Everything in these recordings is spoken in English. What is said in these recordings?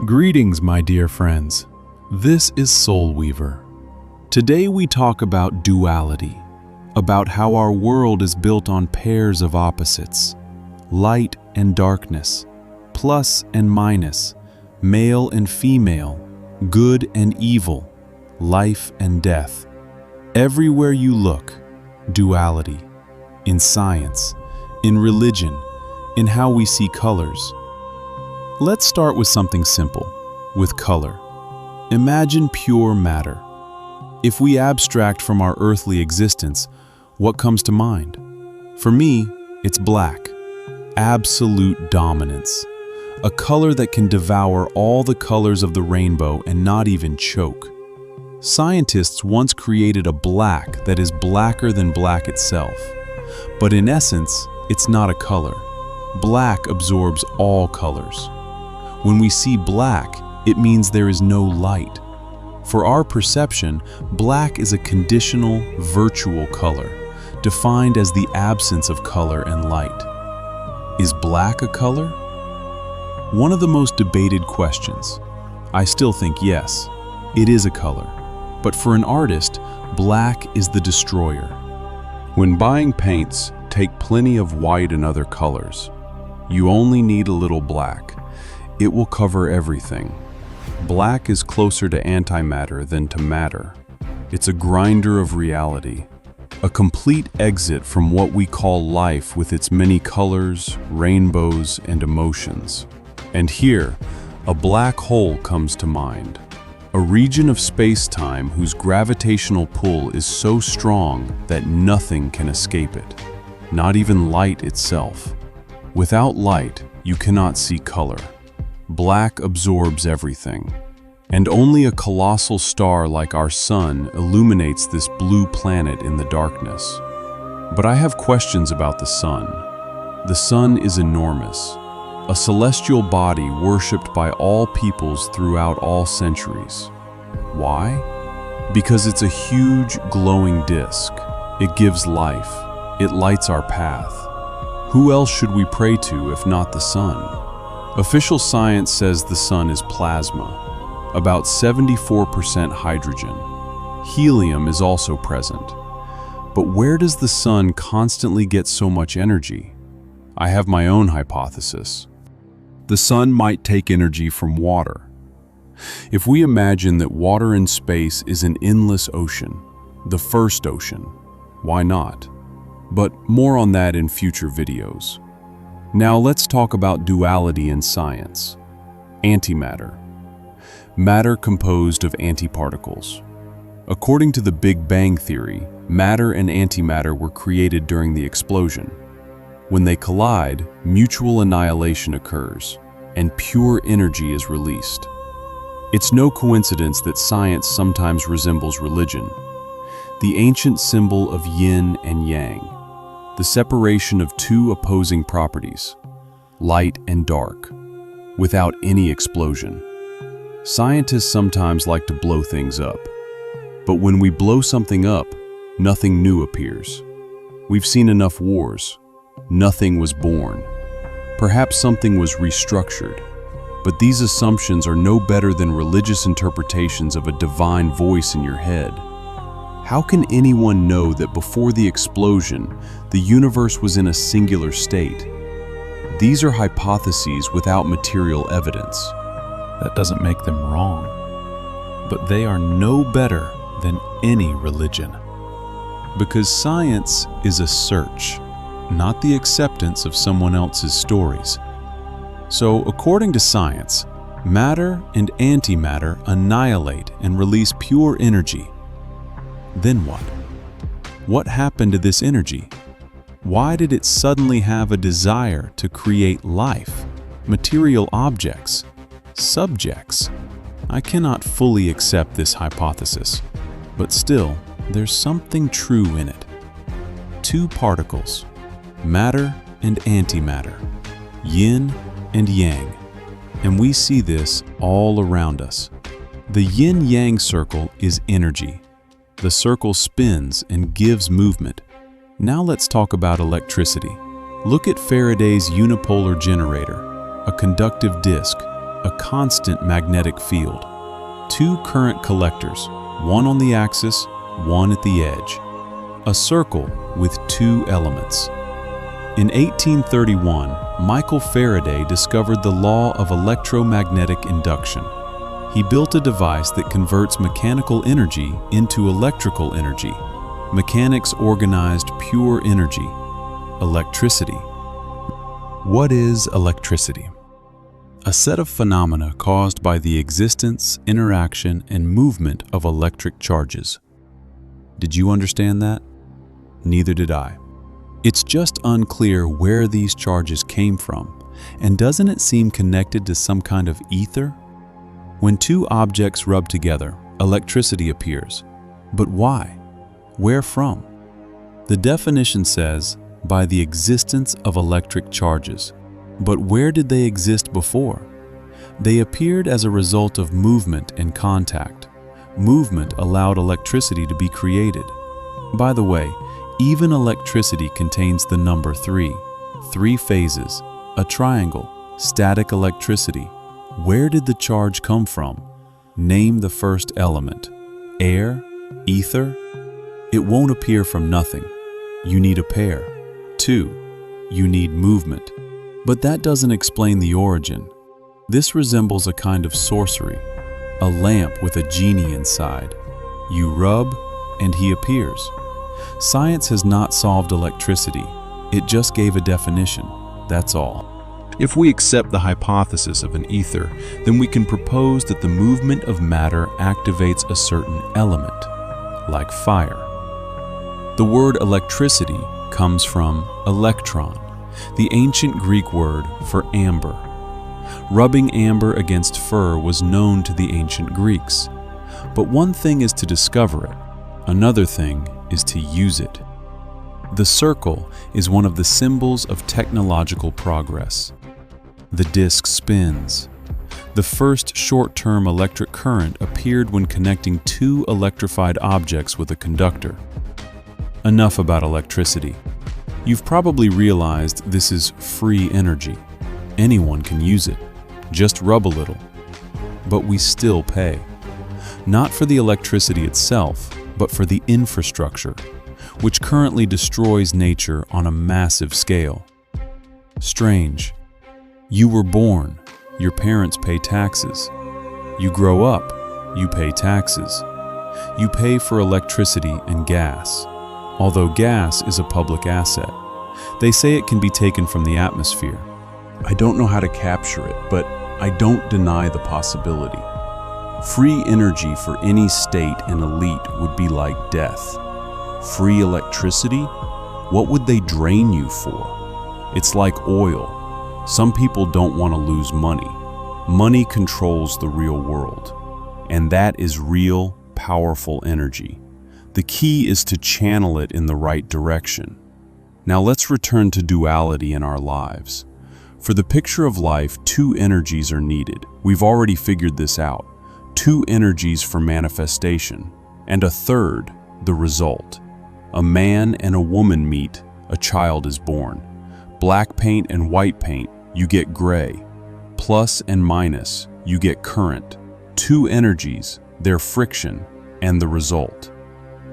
Greetings, my dear friends. This is SoulWeaver. Today we talk about duality, about how our world is built on pairs of opposites, light and darkness, plus and minus, male and female, good and evil, life and death. Everywhere you look, duality. In science, in religion, in how we see colors. Let's start with something simple, with color. Imagine pure matter. If we abstract from our earthly existence, what comes to mind? For me, it's black. Absolute dominance. A color that can devour all the colors of the rainbow and not even choke. Scientists once created a black that is blacker than black itself. But in essence, it's not a color. Black absorbs all colors. When we see black, it means there is no light. For our perception, black is a conditional, virtual color, defined as the absence of color and light. Is black a color? One of the most debated questions. I still think yes, it is a color. But for an artist, black is the destroyer. When buying paints, take plenty of white and other colors. You only need a little black. It will cover everything. Black is closer to antimatter than to matter. It's a grinder of reality, a complete exit from what we call life with its many colors, rainbows, and emotions. And here, a black hole comes to mind, a region of space-time whose gravitational pull is so strong that nothing can escape it, not even light itself. Without light, you cannot see color. Black absorbs everything, and only a colossal star like our sun illuminates this blue planet in the darkness. But I have questions about the sun. The sun is enormous, a celestial body worshipped by all peoples throughout all centuries. Why? Because it's a huge, glowing disk. It gives life. It lights our path. Who else should we pray to if not the sun? Official science says the sun is plasma, about 74% hydrogen. Helium is also present. But where does the sun constantly get so much energy? I have my own hypothesis. The sun might take energy from water. If we imagine that water in space is an endless ocean, the first ocean, why not? But more on that in future videos. Now let's talk about duality in science. Antimatter. Matter composed of antiparticles. According to the Big Bang Theory, matter and antimatter were created during the explosion. When they collide, mutual annihilation occurs, and pure energy is released. It's no coincidence that science sometimes resembles religion. The ancient symbol of Yin and Yang. The separation of two opposing properties, light and dark, without any explosion. Scientists sometimes like to blow things up. But when we blow something up, nothing new appears. We've seen enough wars. Nothing was born. Perhaps something was restructured. But these assumptions are no better than religious interpretations of a divine voice in your head. How can anyone know that before the explosion, the universe was in a singular state? These are hypotheses without material evidence. That doesn't make them wrong. But they are no better than any religion. Because science is a search, not the acceptance of someone else's stories. So, according to science, matter and antimatter annihilate and release pure energy. Then what? What happened to this energy? Why did it suddenly have a desire to create life, material objects, subjects? I cannot fully accept this hypothesis, but still, there's something true in it. Two particles, matter and antimatter, yin and yang, and we see this all around us. The yin-yang circle is energy. The circle spins and gives movement. Now let's talk about electricity. Look at Faraday's unipolar generator, a conductive disk, a constant magnetic field. Two current collectors, one on the axis, one at the edge. A circle with two elements. In 1831, Michael Faraday discovered the law of electromagnetic induction. He built a device that converts mechanical energy into electrical energy. Mechanics organized pure energy, electricity. What is electricity? A set of phenomena caused by the existence, interaction, and movement of electric charges. Did you understand that? Neither did I. It's just unclear where these charges came from, and doesn't it seem connected to some kind of ether? When two objects rub together, electricity appears. But why? Where from? The definition says, by the existence of electric charges. But where did they exist before? They appeared as a result of movement and contact. Movement allowed electricity to be created. By the way, even electricity contains the number 3. 3 phases, a triangle, static electricity. Where did the charge come from? Name the first element. Air? Ether? It won't appear from nothing. You need a pair. 2. You need movement. But that doesn't explain the origin. This resembles a kind of sorcery, a lamp with a genie inside. You rub, and he appears. Science has not solved electricity. It just gave a definition, that's all. If we accept the hypothesis of an ether, then we can propose that the movement of matter activates a certain element, like fire. The word electricity comes from electron, the ancient Greek word for amber. Rubbing amber against fur was known to the ancient Greeks. But one thing is to discover it, another thing is to use it. The circle is one of the symbols of technological progress. The disk spins. The first short-term electric current appeared when connecting two electrified objects with a conductor. Enough about electricity. You've probably realized this is free energy. Anyone can use it. Just rub a little. But we still pay. Not for the electricity itself, but for the infrastructure, which currently destroys nature on a massive scale. Strange. You were born, your parents pay taxes. You grow up, you pay taxes. You pay for electricity and gas, although gas is a public asset. They say it can be taken from the atmosphere. I don't know how to capture it, but I don't deny the possibility. Free energy for any state and elite would be like death. Free electricity? What would they drain you for? It's like oil. Some people don't want to lose money. Money controls the real world, and that is real, powerful energy. The key is to channel it in the right direction. Now let's return to duality in our lives. For the picture of life, two energies are needed. We've already figured this out. Two energies for manifestation, and a third, the result. A man and a woman meet, a child is born. Black paint and white paint, you get gray. Plus and minus, you get current. Two energies, their friction, and the result.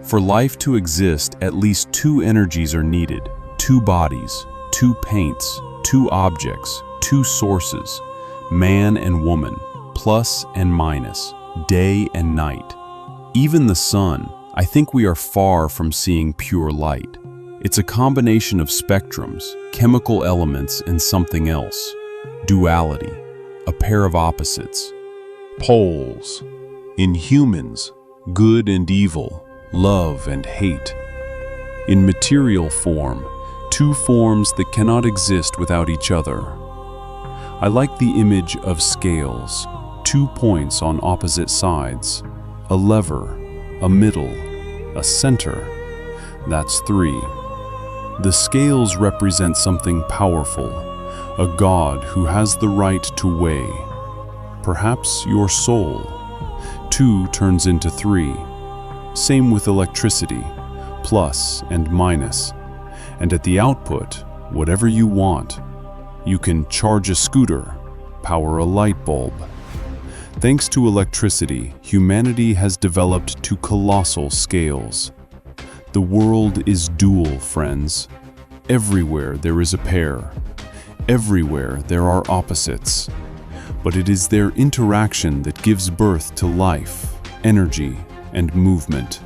For life to exist, at least two energies are needed. Two bodies, two paints, two objects, two sources. Man and woman, plus and minus, day and night. Even the sun, I think we are far from seeing pure light. It's a combination of spectrums, chemical elements, and something else. Duality, a pair of opposites. Poles. In humans, good and evil, love and hate. In material form, two forms that cannot exist without each other. I like the image of scales, 2 points on opposite sides, a lever, a middle, a center. That's 3. The scales represent something powerful, a God who has the right to weigh. Perhaps your soul. 2 turns into 3. Same with electricity, plus and minus. And at the output, whatever you want. You can charge a scooter, power a light bulb, Thanks to electricity, humanity has developed to colossal scales. The world is dual, friends. Everywhere there is a pair. Everywhere there are opposites. But it is their interaction that gives birth to life, energy, and movement.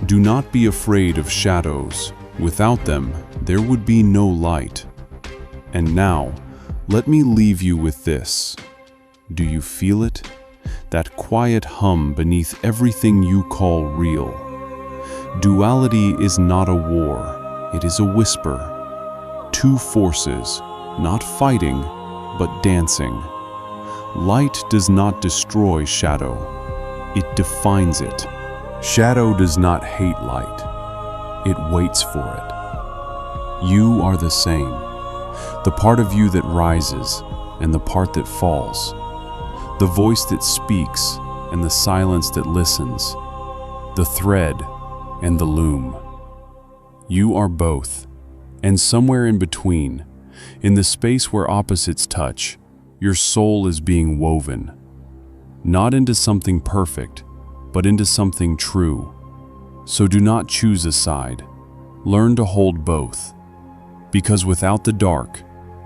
Do not be afraid of shadows. Without them, there would be no light. And now, let me leave you with this. Do you feel it? That quiet hum beneath everything you call real. Duality is not a war, it is a whisper. Two forces, not fighting, but dancing. Light does not destroy shadow, it defines it. Shadow does not hate light, it waits for it. You are the same, the part of you that rises and the part that falls, the voice that speaks and the silence that listens, the thread and the loom. You are both, and somewhere in between, in the space where opposites touch, your soul is being woven, not into something perfect, but into something true. So do not choose a side. Learn to hold both, because without the dark,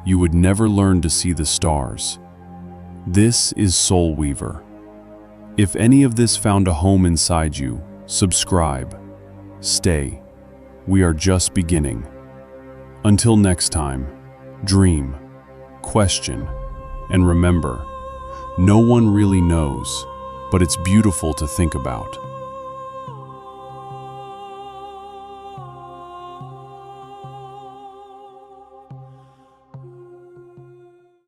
you would never learn to see the stars. This is SoulWeaver. If any of this found a home inside you, subscribe. Stay. We are just beginning. Until next time, dream, question, and remember, no one really knows, but it's beautiful to think about.